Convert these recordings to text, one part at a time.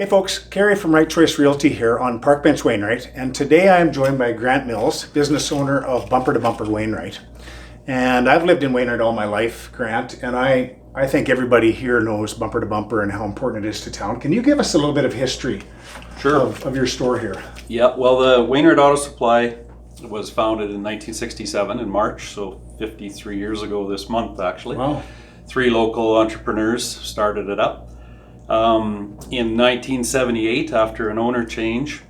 Hey folks, Kerry from Right Choice Realty here on Parkbench Wainwright, and today I am joined by Grant Mills, business owner of Bumper to Bumper Wainwright. And I've lived in Wainwright all my life, Grant, and I think everybody here knows Bumper to Bumper and how important it is to town. Can you give us a little bit of history of your store here? Yeah, well, the Wainwright Auto Supply was founded in 1967 in March, so 53 years ago this month actually. Wow. 3 local entrepreneurs started it up. In 1978, after an owner change,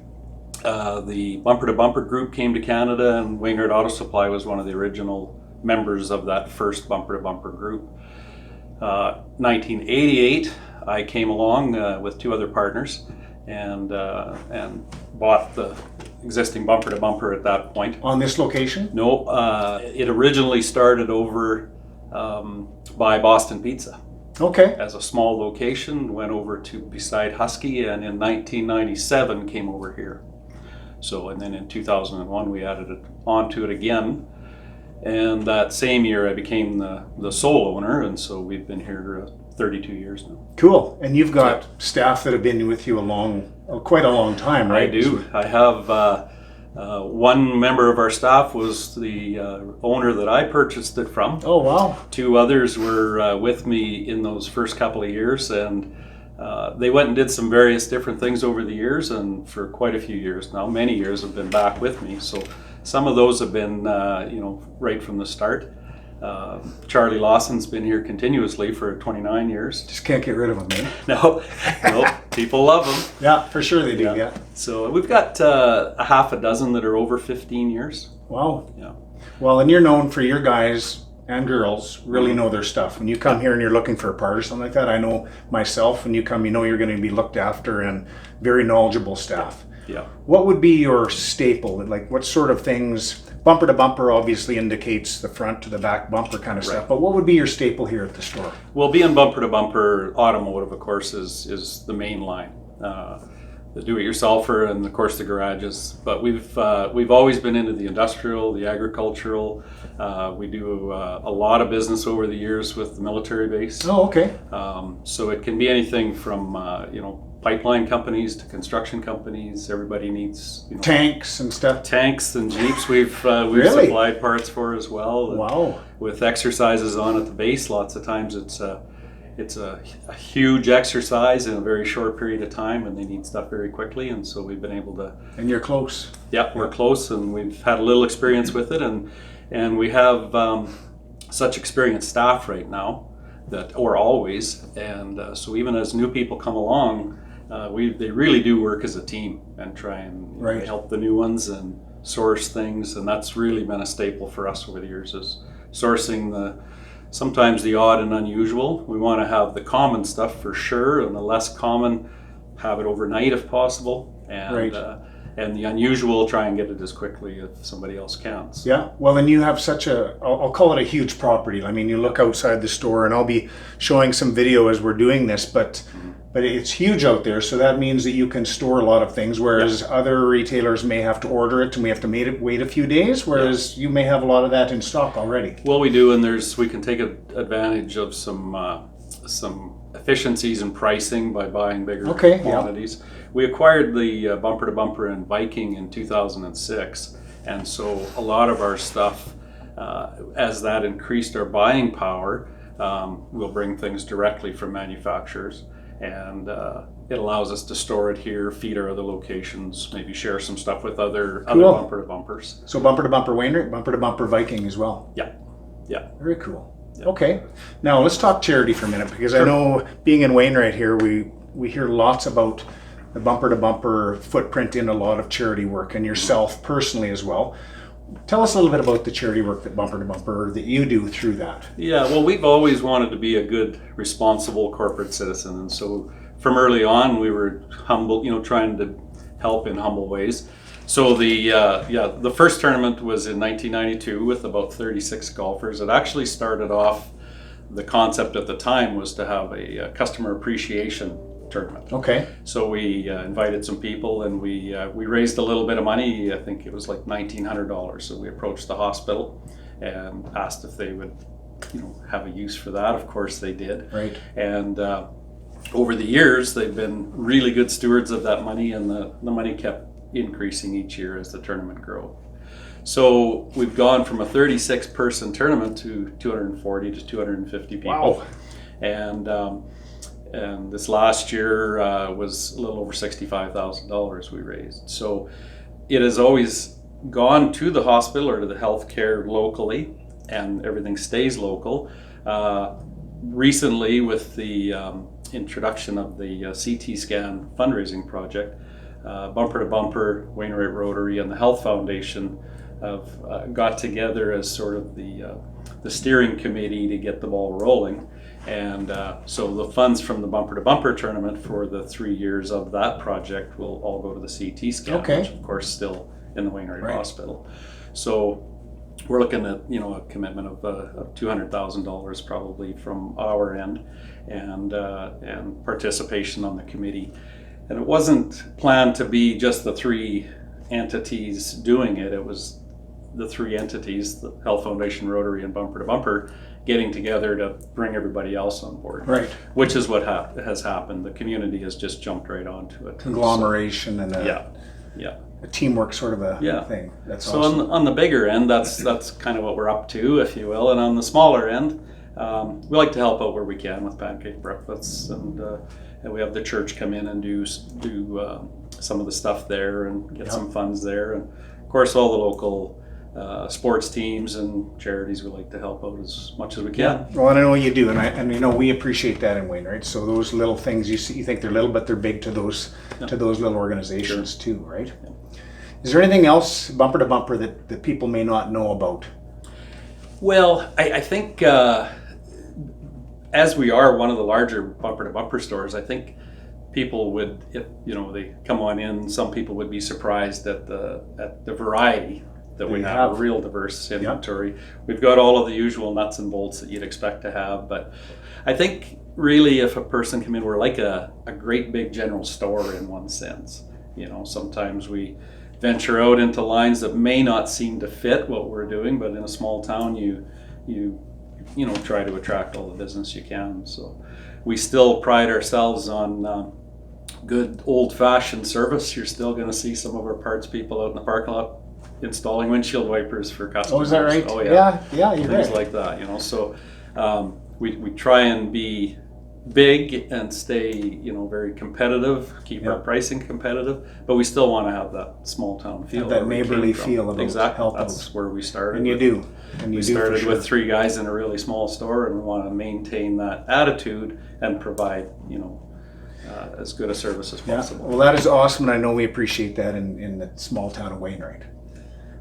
the Bumper to Bumper group came to Canada, and Wainwright Auto Supply was one of the original members of that first Bumper to Bumper group. 1988, I came along with 2 other partners and bought the existing Bumper to Bumper at that point. On this location? No, it originally started over by Boston Pizza. Okay. As a small location, went over to beside Husky, and in 1997 came over here. So, and then in 2001 we added it onto it again, and that same year I became the sole owner, and so we've been here 32 years now. Cool. And you've got staff that have been with you quite a long time, right? I do. I have one member of our staff was the owner that I purchased it from. Oh, wow. 2 others were with me in those first couple of years, and they went and did some various different things over the years, and for quite a few years now, many years, have been back with me. So some of those have been, right from the start. Charlie Lawson's been here continuously for 29 years. Just can't get rid of them, eh? No, people love him. Yeah, for sure they do, yeah. So we've got a half a dozen that are over 15 years. Wow. Yeah. Well, and you're known for your guys and girls really know their stuff. When you come here and you're looking for a part or something like that, I know myself, when you come, you know you're going to be looked after, and very knowledgeable staff. Yeah. What would be your staple? Like, what sort of things? Bumper to Bumper obviously indicates the front to the back bumper kind of stuff, but what would be your staple here at the store? Well, being Bumper to Bumper automotive, of course, is the main line. The do-it-yourselfer, and of course the garages. But we've always been into the industrial, the agricultural. We do a lot of business over the years with the military base. Oh, okay. So it can be anything from pipeline companies to construction companies. Everybody needs tanks and stuff. Tanks and Jeeps we've Really? supplied parts for as well. Wow. With exercises on at the base, lots of times it's a huge exercise in a very short period of time, and they need stuff very quickly, and so we've been able to. And you're close. Yeah, we're close, and we've had a little experience with it, and we have such experienced staff right now or always, and so even as new people come along, they really do work as a team and try and help the new ones and source things, and that's really been a staple for us over the years, is sourcing sometimes the odd and unusual. We want to have the common stuff for sure, and the less common, have it overnight if possible, and the unusual, try and get it as quickly if somebody else can. So. Yeah, well, and you have such I'll call it a huge property. I mean, you look outside the store, and I'll be showing some video as we're doing this, but it's huge out there, so that means that you can store a lot of things, whereas other retailers may have to order it, and we have to wait a few days, whereas you may have a lot of that in stock already. Well, we do, and we can take advantage of some efficiencies in pricing by buying bigger quantities. Yeah. We acquired the Bumper to Bumper and Viking in 2006, and so a lot of our stuff, as that increased our buying power, we'll bring things directly from manufacturers. And it allows us to store it here, feed our other locations, maybe share some stuff with other Bumper to Bumpers. So Bumper to Bumper Wainwright, Bumper to Bumper Viking as well. Yeah. Very cool. Yeah. Okay, now let's talk charity for a minute, because I know, being in Wainwright here, we hear lots about the Bumper to Bumper footprint in a lot of charity work, and yourself personally as well. Tell us a little bit about the charity work that Bumper to Bumper, that you do through that. Yeah, well, we've always wanted to be a good, responsible corporate citizen, and so from early on we were humble, trying to help in humble ways. So the first tournament was in 1992 with about 36 golfers. It actually started off, the concept at the time was to have a customer appreciation tournament. Okay. So we invited some people, and we raised a little bit of money. I think it was like $1,900. So we approached the hospital and asked if they would, have a use for that. Of course they did. Right. And over the years, they've been really good stewards of that money, and the money kept increasing each year as the tournament grew. So we've gone from a 36-person tournament to 240 to 250 people. Wow. And this last year was a little over $65,000 we raised. So it has always gone to the hospital or to the healthcare locally, and everything stays local. Recently, with the introduction of the CT scan fundraising project, Bumper to Bumper, Wainwright Rotary, and the Health Foundation have got together as sort of the steering committee to get the ball rolling. And so the funds from the Bumper to Bumper tournament for the 3 years of that project will all go to the CT scan, which of course still in the Wainwright Hospital. So we're looking at a commitment of $200,000 probably from our end, and participation on the committee. And it wasn't planned to be just the 3 entities doing it. It was the 3 entities, the Health Foundation, Rotary, and Bumper to Bumper, getting together to bring everybody else on board. Right. Which is what has happened. The community has just jumped right onto it. Conglomeration and a teamwork sort of a thing. That's so awesome. on the bigger end, that's kind of what we're up to, if you will. And on the smaller end, we like to help out where we can with pancake breakfasts, and we have the church come in and do some of the stuff there and get some funds there, and of course all the local sports teams and charities we like to help out as much as we can. Yeah. Well, and I know you do, and we appreciate that in Wainwright. So those little things you think they're little, but they're big to those little organizations too, right? Yeah. Is there anything else Bumper to Bumper that people may not know about? Well, I think as we are one of the larger Bumper to Bumper stores, I think people would, if they come on in, some people would be surprised at the variety that we have. A real diverse inventory. Yep. We've got all of the usual nuts and bolts that you'd expect to have, but I think really if a person come in, we're like a great big general store in one sense. Sometimes we venture out into lines that may not seem to fit what we're doing, but in a small town you try to attract all the business you can. So we still pride ourselves on good old-fashioned service. You're still going to see some of our parts people out in the parking lot installing windshield wipers for customers. Oh, is that right? Oh, yeah. Yeah, you're things right. like that, So we try and be big and stay, very competitive, keep our pricing competitive, but we still want to have that small town feel. Have that neighborly feel about exactly. That's where we started. And you do. And we started with 3 guys in a really small store, and we want to maintain that attitude and provide, as good a service as possible. Well, that is awesome, and I know we appreciate that in the small town of Wainwright.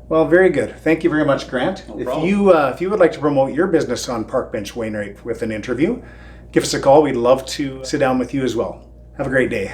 Well, very good. Thank you very much, Grant. No if problem. if you would like to promote your business on Parkbench Wainwright with an interview, give us a call. We'd love to sit down with you as well. Have a great day.